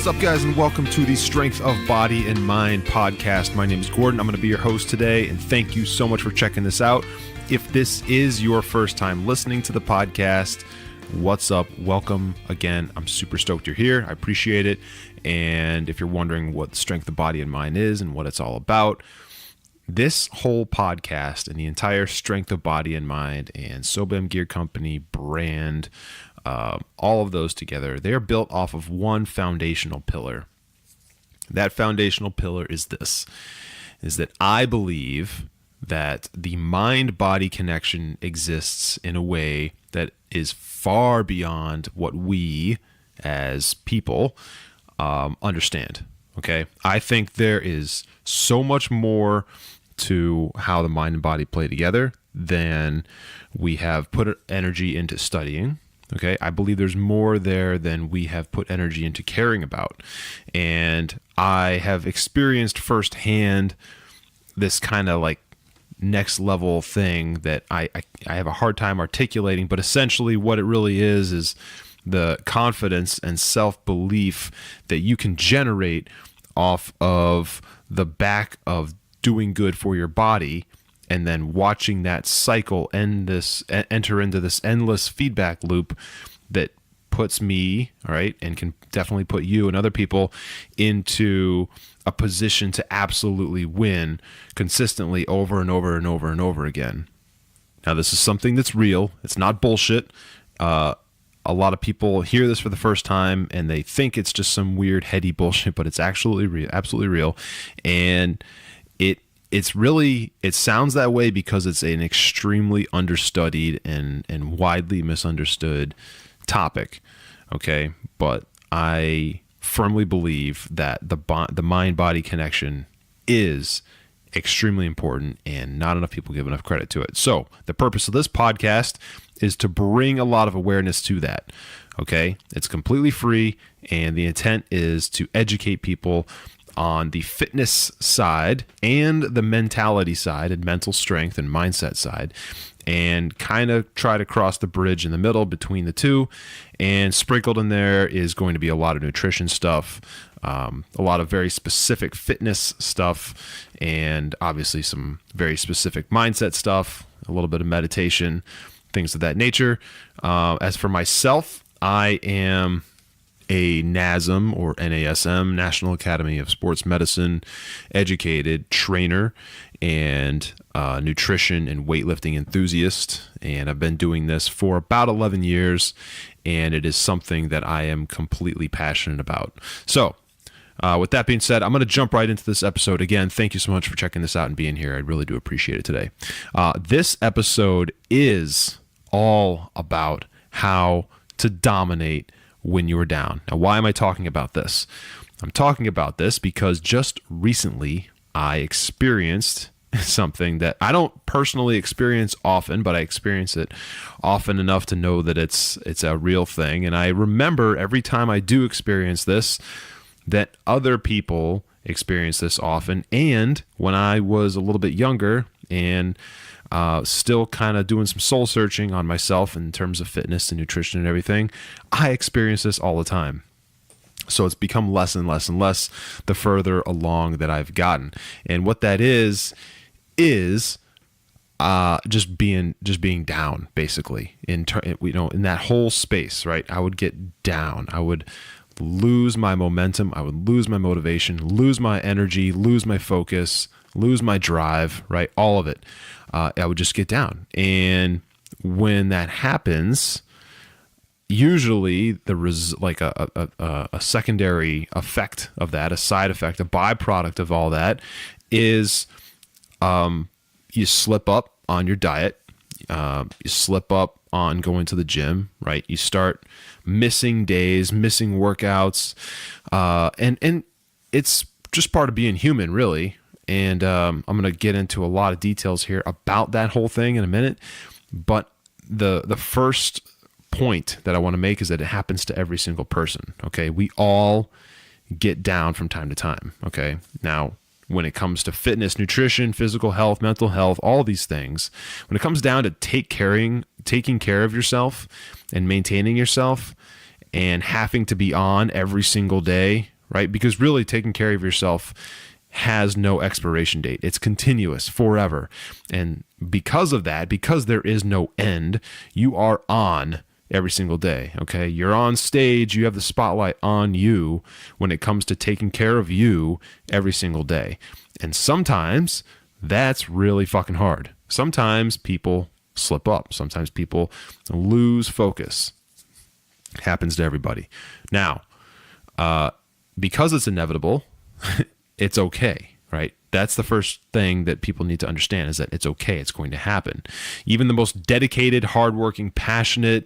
What's up, guys, and welcome to the Strength of Body and Mind podcast. My name is Gordon. I'm going to be your host today, and thank you so much for checking this out. If this is your first time listening to the podcast, what's up? Welcome again. I'm super stoked you're here. I appreciate it. And if you're wondering what Strength of Body and Mind is and what it's all about, this whole podcast and the entire Strength of Body and Mind and SOBEM Gear Company brand, all of those together, they're built off of one foundational pillar. That foundational pillar is that I believe that the mind-body connection exists in a way that is far beyond what we as people understand. Okay, I think there is so much more to how the mind and body play together than we have put energy into studying. Okay, I believe there's more there than we have put energy into caring about. And I have experienced firsthand this kind of like next level thing that I have a hard time articulating, but essentially what it really is the confidence and self-belief that you can generate off of the back of doing good for your body, and then watching that cycle enter into this endless feedback loop that puts me, all right, and can definitely put you and other people into a position to absolutely win consistently over and over and over and over again. Now, this is something that's real. It's not bullshit. A lot of people hear this for the first time and they think it's just some weird heady bullshit, but it's absolutely real. And it sounds that way because it's an extremely understudied and widely misunderstood topic. Okay. But I firmly believe that the mind-body connection is extremely important and not enough people give enough credit to it. So the purpose of this podcast is to bring a lot of awareness to that. Okay. It's completely free. And the intent is to educate people on the fitness side and the mentality side and mental strength and mindset side, and kind of try to cross the bridge in the middle between the two. And sprinkled in there is going to be a lot of nutrition stuff, a lot of very specific fitness stuff, and obviously some very specific mindset stuff, a little bit of meditation, things of that nature. As for myself, I am a NASM or NASM, National Academy of Sports Medicine educated trainer and nutrition and weightlifting enthusiast. And I've been doing this for about 11 years, and it is something that I am completely passionate about. So with that being said, I'm going to jump right into this episode. Again, thank you so much for checking this out and being here. I really do appreciate it today. This episode is all about how to dominate when you are down. Now, why am I talking about this? I'm talking about this because just recently I experienced something that I don't personally experience often, but I experience it often enough to know that it's a real thing. And I remember every time I do experience this, that other people experience this often. And when I was a little bit younger and still kind of doing some soul searching on myself in terms of fitness and nutrition and everything, I experience this all the time. So it's become less and less and less the further along that I've gotten. And what that is just being down, basically, in that whole space, right? I would get down. I would lose my momentum. I would lose my motivation, lose my energy, lose my focus, lose my drive, right? All of it. I would just get down. And when that happens, usually there is like a secondary effect of that, a side effect, a byproduct of all that is you slip up on your diet, you slip up on going to the gym, right? You start missing days, missing workouts, and it's just part of being human, really. And I'm going to get into a lot of details here about that whole thing in a minute. But the first point that I want to make is that it happens to every single person. Okay, we all get down from time to time. Okay, now when it comes to fitness, nutrition, physical health, mental health, all these things, when it comes down to taking care of yourself and maintaining yourself and having to be on every single day, right? Because really taking care of yourself has no expiration date. It's continuous forever. And because of that, because there is no end, you are on every single day. Okay. You're on stage. You have the spotlight on you when it comes to taking care of you every single day. And sometimes that's really fucking hard. Sometimes people slip up. Sometimes people lose focus. It happens to everybody. Now, because it's inevitable, it's okay, right? That's the first thing that people need to understand, is that it's okay. It's going to happen. Even the most dedicated, hardworking, passionate,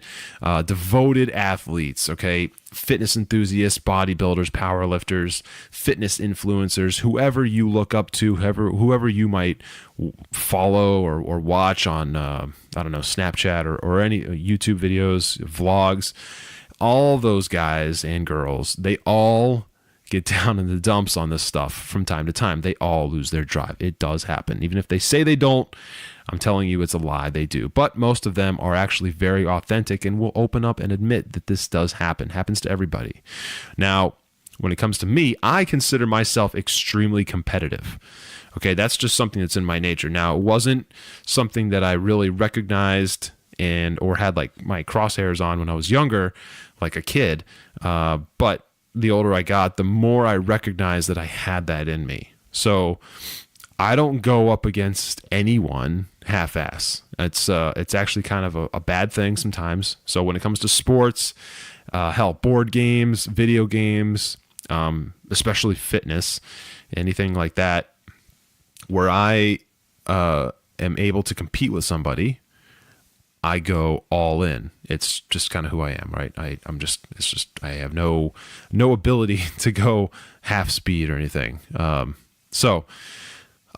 devoted athletes, okay, fitness enthusiasts, bodybuilders, powerlifters, fitness influencers, whoever you look up to, whoever you might follow or watch on, I don't know, Snapchat or any YouTube videos, vlogs, all those guys and girls, they all get down in the dumps on this stuff from time to time. They all lose their drive. It does happen. Even if they say they don't, I'm telling you it's a lie. They do. But most of them are actually very authentic and will open up and admit that this does happen. Happens to everybody. Now, when it comes to me, I consider myself extremely competitive. Okay, that's just something that's in my nature. Now, it wasn't something that I really recognized or had like my crosshairs on when I was younger, like a kid. But the older I got, the more I recognized that I had that in me. So I don't go up against anyone half-ass. It's actually kind of a bad thing sometimes. So when it comes to sports, board games, video games, especially fitness, anything like that, where I am able to compete with somebody, I go all in. It's just kind of who I am, right? I have no ability to go half speed or anything. So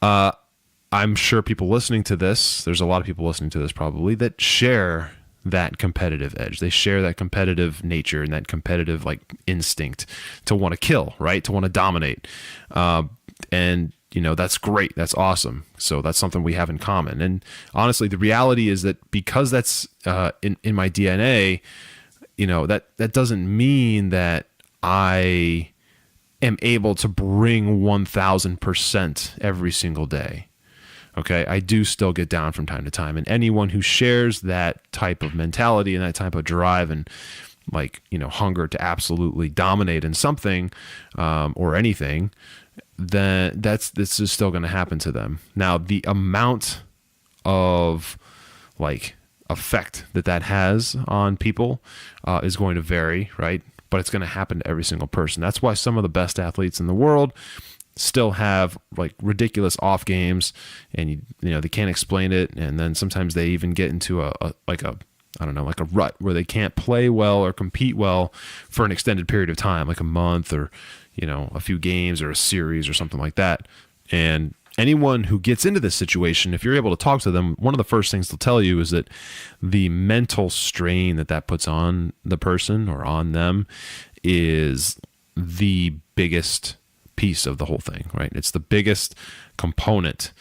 I'm sure people listening to this, there's a lot of people listening to this probably that share that competitive edge. They share that competitive nature and that competitive like instinct to want to kill, right? To want to dominate. And that's great. That's awesome. So that's something we have in common. And honestly, the reality is that because that's in my DNA, that doesn't mean that I am able to bring 1000% every single day. Okay. I do still get down from time to time. And anyone who shares that type of mentality and that type of drive and hunger to absolutely dominate in something or anything, then this is still going to happen to them. Now, the amount of effect that has on people is going to vary, right? But it's going to happen to every single person. That's why some of the best athletes in the world still have ridiculous off games, and they can't explain it. And then sometimes they even get into a rut where they can't play well or compete well for an extended period of time, like a month or a few games or a series or something like that. And anyone who gets into this situation, if you're able to talk to them, one of the first things they'll tell you is that the mental strain that puts on the person or on them is the biggest piece of the whole thing, right? It's the biggest component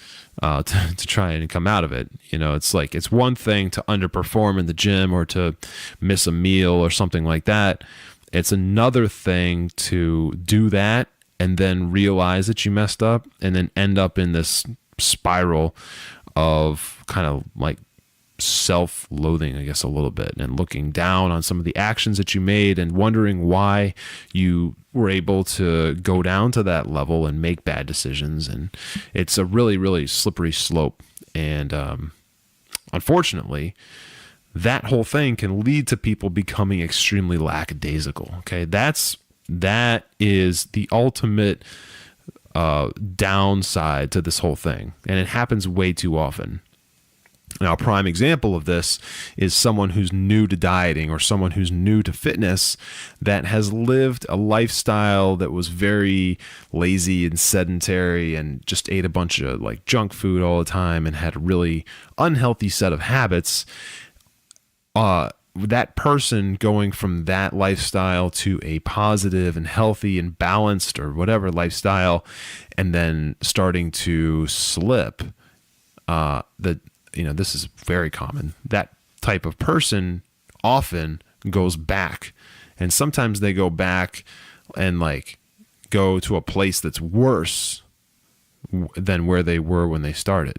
to try and come out of it. It's one thing to underperform in the gym or to miss a meal or something like that. It's another thing to do that and then realize that you messed up and then end up in this spiral of kind of self-loathing, I guess, a little bit, and looking down on some of the actions that you made and wondering why you were able to go down to that level and make bad decisions. And it's a really, really slippery slope. And unfortunately, that whole thing can lead to people becoming extremely lackadaisical. Okay, that is the ultimate downside to this whole thing, and it happens way too often. Now, a prime example of this is someone who's new to dieting or someone who's new to fitness that has lived a lifestyle that was very lazy and sedentary and just ate a bunch of junk food all the time and had a really unhealthy set of habits. That person going from that lifestyle to a positive and healthy and balanced or whatever lifestyle, and then starting to slip, this is very common. That type of person often goes back, and sometimes they go back and go to a place that's worse than where they were when they started.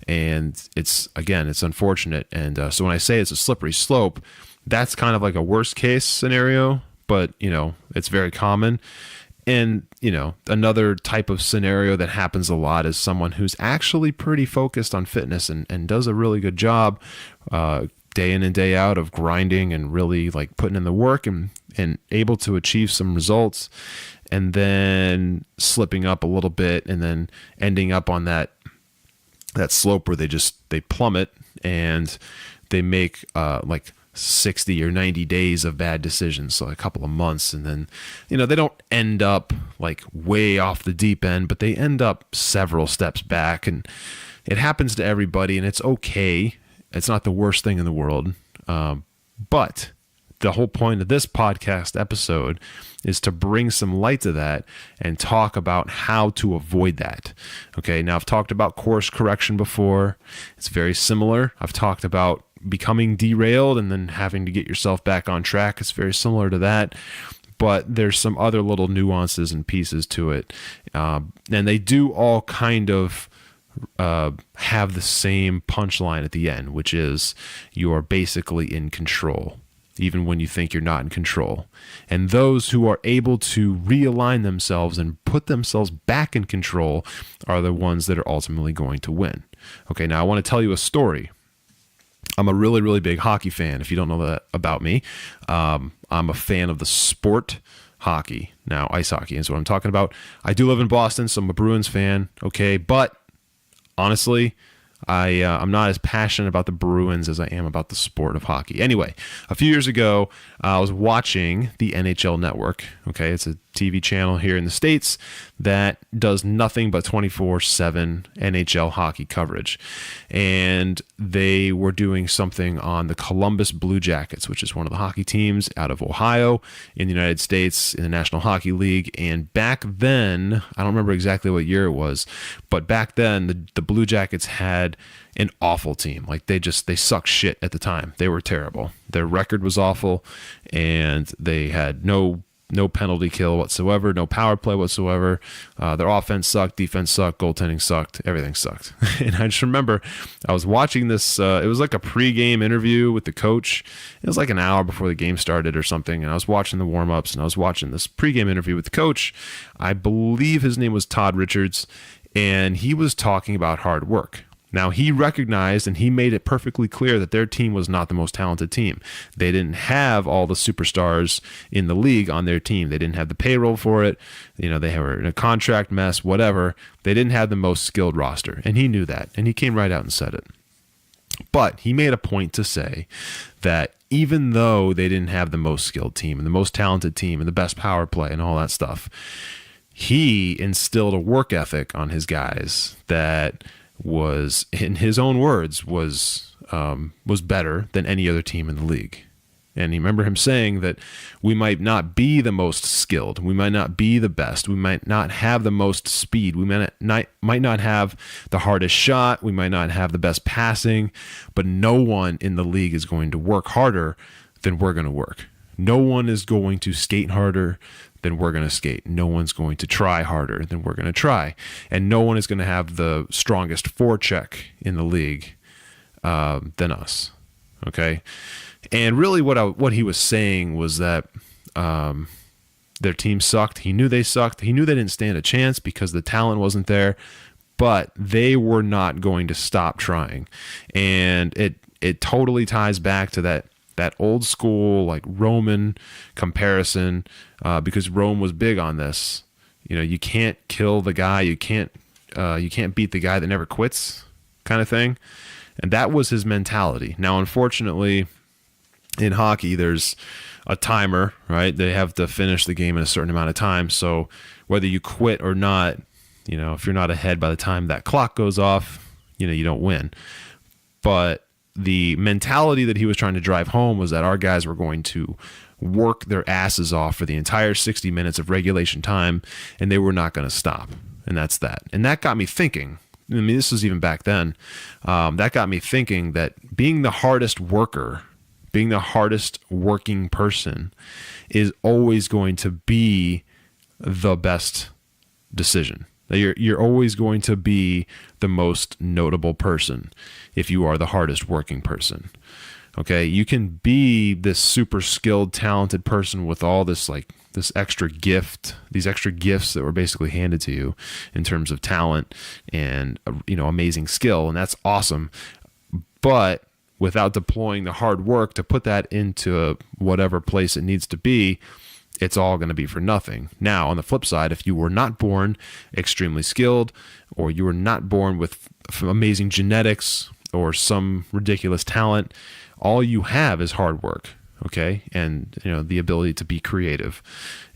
And it's unfortunate. And so when I say it's a slippery slope, that's kind of like a worst case scenario, but it's very common. And another type of scenario that happens a lot is someone who's actually pretty focused on fitness and does a really good job day in and day out of grinding and really like putting in the work and able to achieve some results, and then slipping up a little bit and then ending up on that slope where they plummet and they make like 60 or 90 days of bad decisions, so a couple of months, and then they don't end up like way off the deep end, but they end up several steps back. And it happens to everybody, and it's okay. It's not the worst thing in the world, but the whole point of this podcast episode is to bring some light to that and talk about how to avoid that. Okay, now I've talked about course correction before. It's very similar. I've talked about becoming derailed and then having to get yourself back on track. It's very similar to that, but there's some other little nuances and pieces to it. And they do all kind of have the same punchline at the end, which is you're basically in control, even when you think you're not in control. And those who are able to realign themselves and put themselves back in control are the ones that are ultimately going to win. Okay, now I want to tell you a story. I'm a really, really big hockey fan. If you don't know that about me, I'm a fan of the sport hockey. Now, ice hockey is what I'm talking about. I do live in Boston, so I'm a Bruins fan. Okay, but honestly, I'm not as passionate about the Bruins as I am about the sport of hockey. Anyway, a few years ago, I was watching the NHL Network. Okay, it's a TV channel here in the States that does nothing but 24/7 NHL hockey coverage. And they were doing something on the Columbus Blue Jackets, which is one of the hockey teams out of Ohio in the United States in the National Hockey League. And back then, I don't remember exactly what year it was, but back then the Blue Jackets had an awful team. Like they sucked shit at the time. They were terrible. Their record was awful, and they had no penalty kill whatsoever, no power play whatsoever. Their offense sucked, defense sucked, goaltending sucked, everything sucked. And I just remember I was watching this, it was like a pregame interview with the coach. It was like an hour before the game started or something, and I was watching the warm-ups, and I was watching this pregame interview with the coach. I believe his name was Todd Richards, and he was talking about hard work. Now, he recognized and he made it perfectly clear that their team was not the most talented team. They didn't have all the superstars in the league on their team. They didn't have the payroll for it. They were in a contract mess, whatever. They didn't have the most skilled roster, and he knew that, and he came right out and said it. But he made a point to say that even though they didn't have the most skilled team and the most talented team and the best power play and all that stuff, he instilled a work ethic on his guys that was, in his own words, was better than any other team in the league. And you remember him saying that we might not be the most skilled, we might not be the best, we might not have the most speed, we might not have the hardest shot, we might not have the best passing, but no one in the league is going to work harder than we're going to work. No one is going to skate harder than we're going to skate. No one's going to try harder than we're going to try. And no one is going to have the strongest forecheck in the league than us. Okay? And really what he was saying was that their team sucked. He knew they sucked. He knew they didn't stand a chance because the talent wasn't there. But they were not going to stop trying. And it totally ties back to that old school like Roman comparison, because Rome was big on this. You can't kill the guy, you can't beat the guy that never quits, kind of thing. And that was his mentality. Now, unfortunately, in hockey, there's a timer, right? They have to finish the game in a certain amount of time. So whether you quit or not, if you're not ahead by the time that clock goes off, you don't win. But the mentality that he was trying to drive home was that our guys were going to work their asses off for the entire 60 minutes of regulation time, and they were not going to stop. And that's that. And that got me thinking. I mean, this was even back then. That got me thinking that being the hardest worker, being the hardest working person is always going to be the best decision. You're always going to be the most notable person if you are the hardest working person. Okay, you can be this super skilled, talented person with all this this extra gift, these extra gifts that were basically handed to you in terms of talent and amazing skill, and that's awesome. But without deploying the hard work to put that into whatever place it needs to be, it's all going to be for nothing. Now, on the flip side, if you were not born extremely skilled, or you were not born with amazing genetics or some ridiculous talent, all you have is hard work, okay? And the ability to be creative.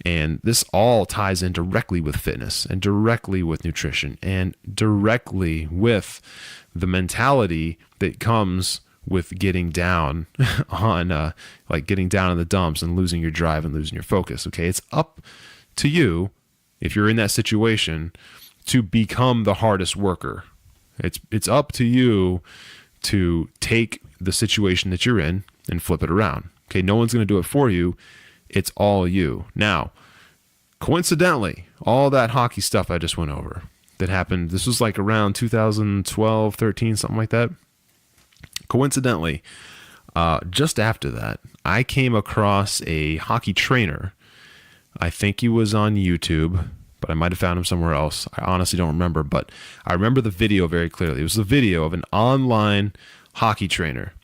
And this all ties in directly with fitness and directly with nutrition and directly with the mentality that comes with getting down on getting down in the dumps and losing your drive and losing your focus. Okay, it's up to you, if you're in that situation, to become the hardest worker. It's up to you to take the situation that you're in and flip it around. Okay, no one's going to do it for you. It's all you. Now, coincidentally, all that hockey stuff I just went over that happened, this was like around 2012, 13, something like that. Coincidentally, just after that, I came across a hockey trainer. I think he was on YouTube, but I might have found him somewhere else. I honestly don't remember, but I remember the video very clearly. It was the video of an online hockey trainer,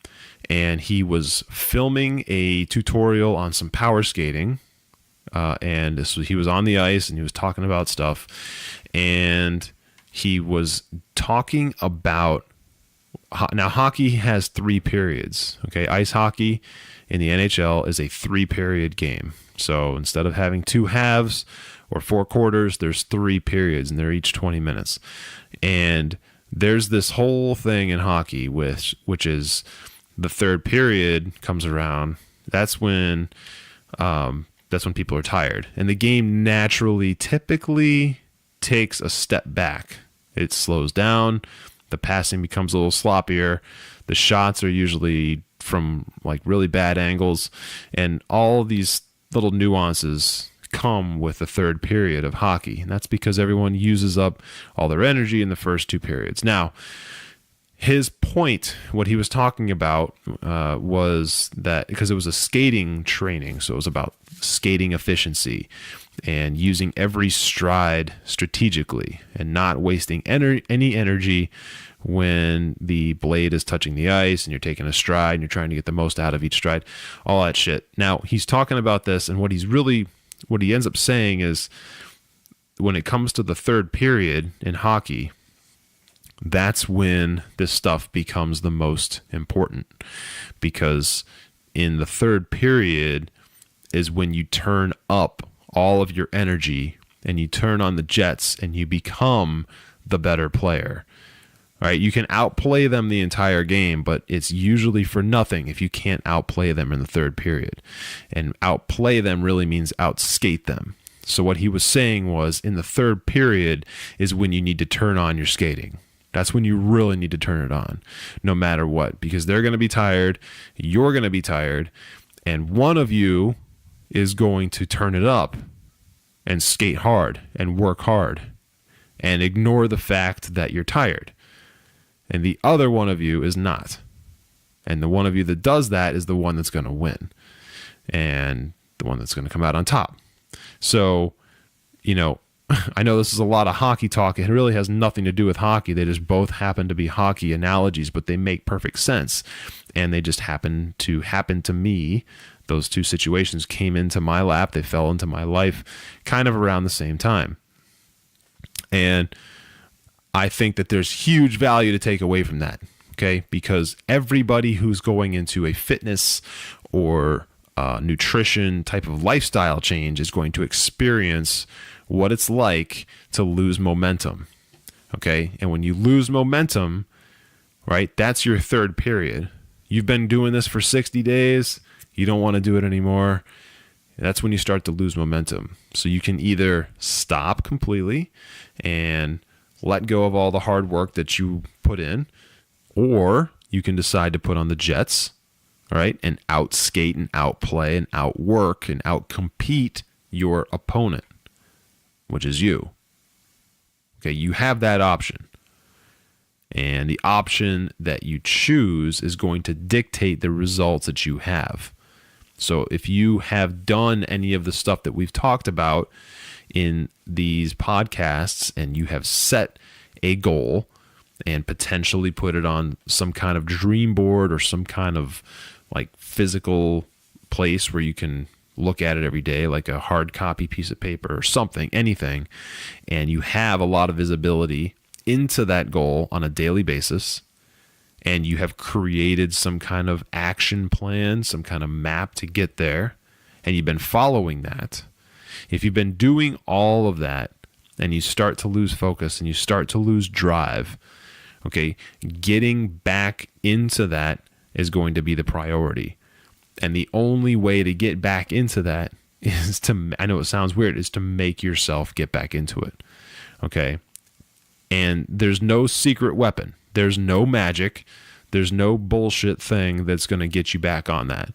and he was filming a tutorial on some power skating, and he was on the ice, and he was talking about stuff, and he was talking about. Now, hockey has 3 periods. Okay, ice hockey in the NHL is a 3-period game. So instead of having 2 halves or 4 quarters, there's 3 periods, and they're each 20 minutes. And there's this whole thing in hockey which is the 3rd period comes around. That's when people are tired, and the game naturally, typically takes a step back. It slows down. The passing becomes a little sloppier. The shots are usually from really bad angles, and all these little nuances come with the 3rd period of hockey. And that's because everyone uses up all their energy in the first 2 periods. Now, his point, what he was talking about, was that because it was a skating training, so it was about skating efficiency and using every stride strategically and not wasting any energy when the blade is touching the ice and you're taking a stride and you're trying to get the most out of each stride, all that shit. Now, he's talking about this, and what he ends up saying is, when it comes to the 3rd period in hockey, that's when this stuff becomes the most important, because in the 3rd period is when you turn up all of your energy and you turn on the jets and you become the better player. All right, you can outplay them the entire game, but it's usually for nothing if you can't outplay them in the 3rd period. And outplay them really means outskate them. So what he was saying was, in the 3rd period is when you need to turn on your skating. That's when you really need to turn it on, no matter what, because they're going to be tired, you're going to be tired, and one of you is going to turn it up and skate hard and work hard and ignore the fact that you're tired. And the other one of you is not. And the one of you that does that is the one that's going to win and the one that's going to come out on top. So, I know this is a lot of hockey talk. It really has nothing to do with hockey. They just both happen to be hockey analogies, but they make perfect sense. And they just happen to me. Those 2 situations came into my lap. They fell into my life kind of around the same time. And I think that there's huge value to take away from that, okay? Because everybody who's going into a fitness or nutrition type of lifestyle change is going to experience what it's like to lose momentum, okay? And when you lose momentum, right, that's your 3rd period. You've been doing this for 60 days. You don't want to do it anymore. That's when you start to lose momentum. So you can either stop completely and let go of all the hard work that you put in, or you can decide to put on the jets, right, and outskate and outplay and outwork and outcompete your opponent. which is you. Okay, you have that option. And the option that you choose is going to dictate the results that you have. So if you have done any of the stuff that we've talked about in these podcasts and you have set a goal and potentially put it on some kind of dream board or some kind of like physical place where you can look at it every day, like a hard copy piece of paper or something, anything, and you have a lot of visibility into that goal on a daily basis, and you have created some kind of action plan, some kind of map to get there, and you've been following that. If you've been doing all of that and you start to lose focus and you start to lose drive, okay, getting back into that is going to be the priority. And the only way to get back into that is to, I know it sounds weird, is to make yourself get back into it. Okay. And there's no secret weapon. There's no magic. There's no bullshit thing that's going to get you back on that.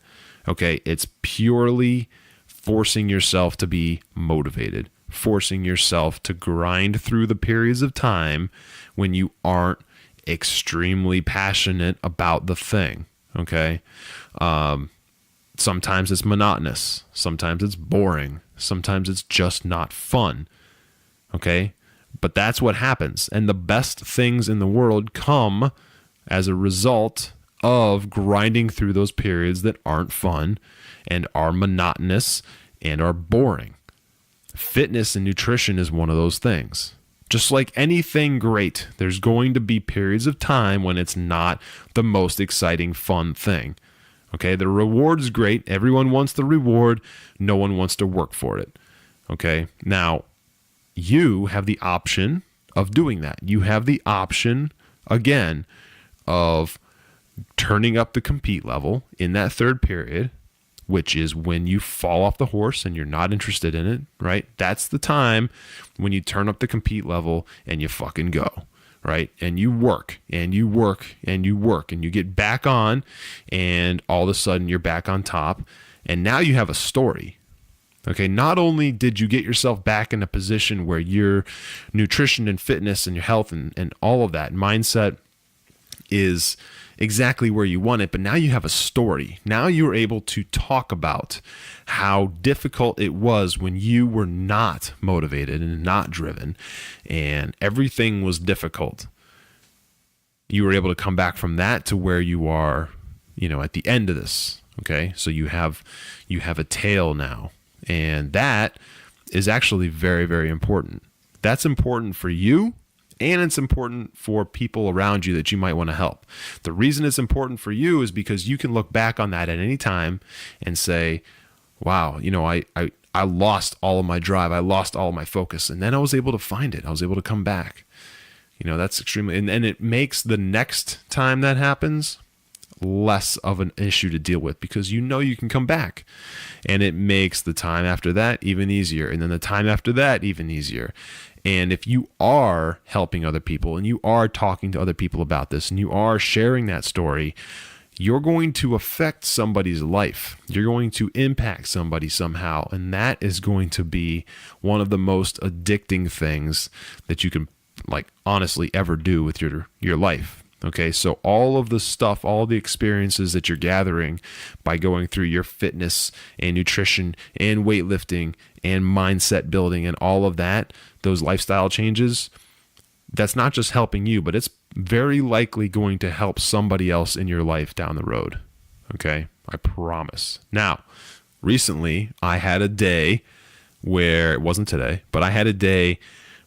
Okay. It's purely forcing yourself to be motivated, forcing yourself to grind through the periods of time when you aren't extremely passionate about the thing. Okay. Sometimes it's monotonous. Sometimes it's boring. Sometimes it's just not fun. Okay? But that's what happens. And the best things in the world come as a result of grinding through those periods that aren't fun and are monotonous and are boring. Fitness and nutrition is one of those things. Just like anything great, there's going to be periods of time when it's not the most exciting, fun thing. Okay, the reward is great. Everyone wants the reward. No one wants to work for it. Okay, now you have the option of doing that. You have the option, again, of turning up the compete level in that third period, which is when you fall off the horse and you're not interested in it, right? That's the time when you turn up the compete level and you fucking go. Right? And you work and you work and you work and you get back on, and all of a sudden you're back on top, and now you have a story. Okay. Not only did you get yourself back in a position where your nutrition and fitness and your health and all of that mindset is exactly where you want it, but now you have a story. Now you're able to talk about how difficult it was when you were not motivated and not driven and everything was difficult. You were able to come back from that to where you are, at the end of this. Okay. So you have a tale now, and that is actually very, very important. That's important for you. And it's important for people around you that you might want to help. The reason it's important for you is because you can look back on that at any time and say, wow, I lost all of my drive. I lost all of my focus. And then I was able to find it. I was able to come back. That's extremely, and it makes the next time that happens less of an issue to deal with, because you can come back, and it makes the time after that even easier. And then the time after that even easier. And if you are helping other people and you are talking to other people about this and you are sharing that story, you're going to affect somebody's life. You're going to impact somebody somehow. And that is going to be one of the most addicting things that you can honestly ever do with your life. Okay, so all of the stuff, all the experiences that you're gathering by going through your fitness and nutrition and weightlifting and mindset building and all of that, those lifestyle changes, that's not just helping you, but it's very likely going to help somebody else in your life down the road. Okay, I promise. Now, recently I had a day where, it wasn't today, but I had a day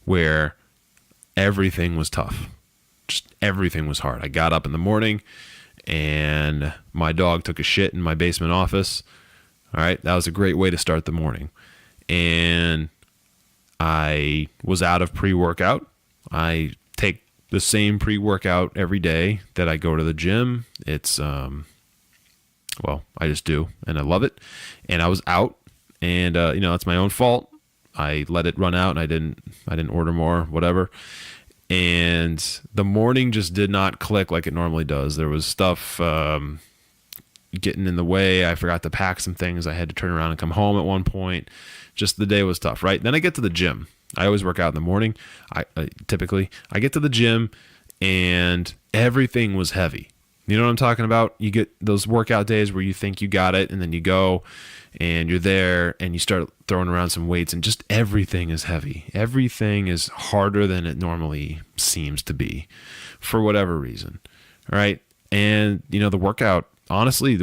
where everything was tough. Just everything was hard. I got up in the morning and my dog took a shit in my basement office. All right. That was a great way to start the morning. And I was out of pre-workout. I take the same pre-workout every day that I go to the gym. It's, I just do, and I love it. And I was out, and, it's my own fault. I let it run out and I didn't order more, whatever. And the morning just did not click like it normally does. There was stuff getting in the way. I forgot to pack some things. I had to turn around and come home at one point. Just the day was tough, right? Then I get to the gym. I always work out in the morning. I typically get to the gym and everything was heavy. You know what I'm talking about? You get those workout days where you think you got it, and then you go and you're there and you start throwing around some weights, and just everything is heavy. Everything is harder than it normally seems to be for whatever reason. All right. And, the workout, honestly,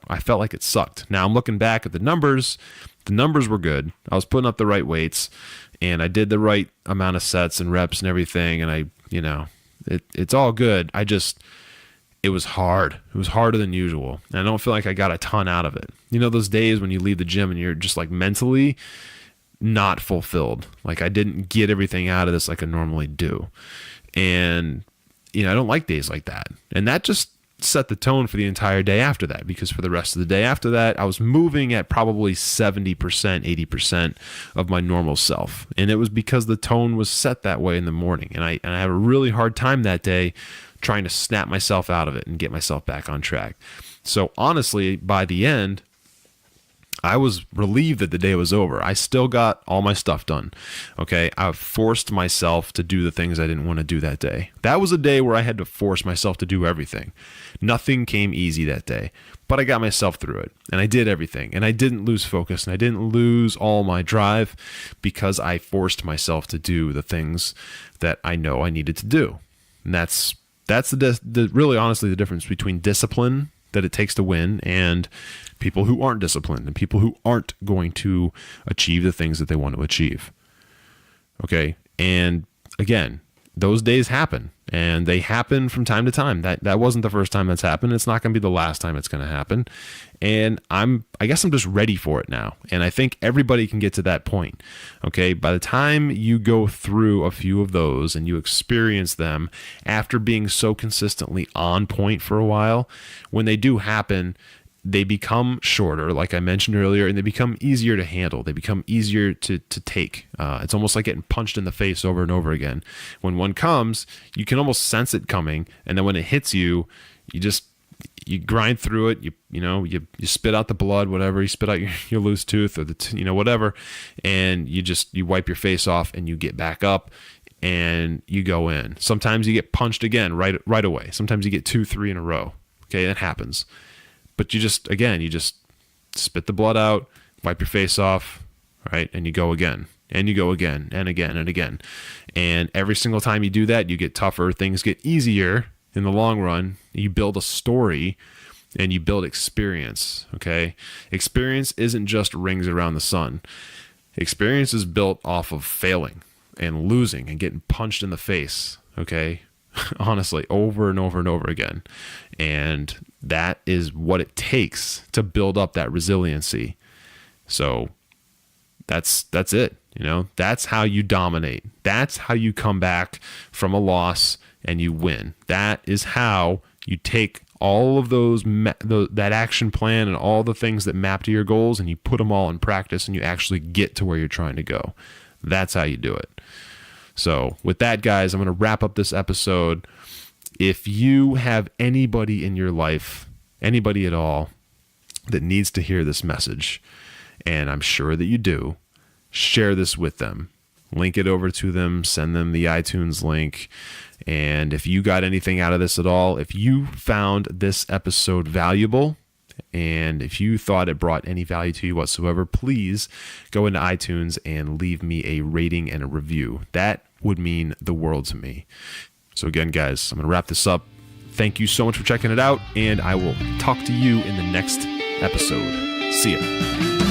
I felt like it sucked. Now I'm looking back at the numbers. The numbers were good. I was putting up the right weights, and I did the right amount of sets and reps and everything. And it's all good. It was hard. It was harder than usual. And I don't feel like I got a ton out of it. Those days when you leave the gym and you're just like mentally not fulfilled. Like I didn't get everything out of this like I normally do. And, I don't like days like that. And that just set the tone for the entire day after that, because for the rest of the day after that, I was moving at probably 70%, 80% of my normal self. And it was because the tone was set that way in the morning. And I had a really hard time that day trying to snap myself out of it and get myself back on track. So honestly, by the end, I was relieved that the day was over. I still got all my stuff done. Okay. I forced myself to do the things I didn't want to do that day. That was a day where I had to force myself to do everything. Nothing came easy that day, but I got myself through it and I did everything, and I didn't lose focus and I didn't lose all my drive because I forced myself to do the things that I know I needed to do. And that's really honestly the difference between discipline that it takes to win and people who aren't disciplined and people who aren't going to achieve the things that they want to achieve. Okay. And again, those days happen, and they happen from time to time. That wasn't the first time that's happened. It's not going to be the last time it's going to happen. And I guess I'm just ready for it now. And I think everybody can get to that point. Okay. By the time you go through a few of those and you experience them after being so consistently on point for a while, when they do happen, they become shorter, like I mentioned earlier, and they become easier to handle. They become easier to take. It's almost like getting punched in the face over and over again. When one comes, you can almost sense it coming, and then when it hits you, you grind through it. You spit out the blood, whatever. You spit out your loose tooth or whatever, and you wipe your face off and you get back up and you go in. Sometimes you get punched again right away. Sometimes you get 2-3 in a row. Okay, that happens. But you just spit the blood out, wipe your face off, right? And you go again, and you go again, and again, and again. And every single time you do that, you get tougher. Things get easier in the long run. You build a story, and you build experience, okay? Experience isn't just rings around the sun. Experience is built off of failing and losing and getting punched in the face, okay? Honestly, over and over and over again. And that is what it takes to build up that resiliency. So that's it. That's how you dominate. That's how you come back from a loss and you win. That is how you take all of that action plan and all the things that map to your goals, and you put them all in practice, and you actually get to where you're trying to go. That's how you do it. So with that, guys, I'm going to wrap up this episode. If you have anybody in your life, anybody at all, that needs to hear this message, and I'm sure that you do, share this with them. Link it over to them, send them the iTunes link. And if you got anything out of this at all, if you found this episode valuable, and if you thought it brought any value to you whatsoever, please go into iTunes and leave me a rating and a review. That would mean the world to me. So again, guys, I'm going to wrap this up. Thank you so much for checking it out, and I will talk to you in the next episode. See ya.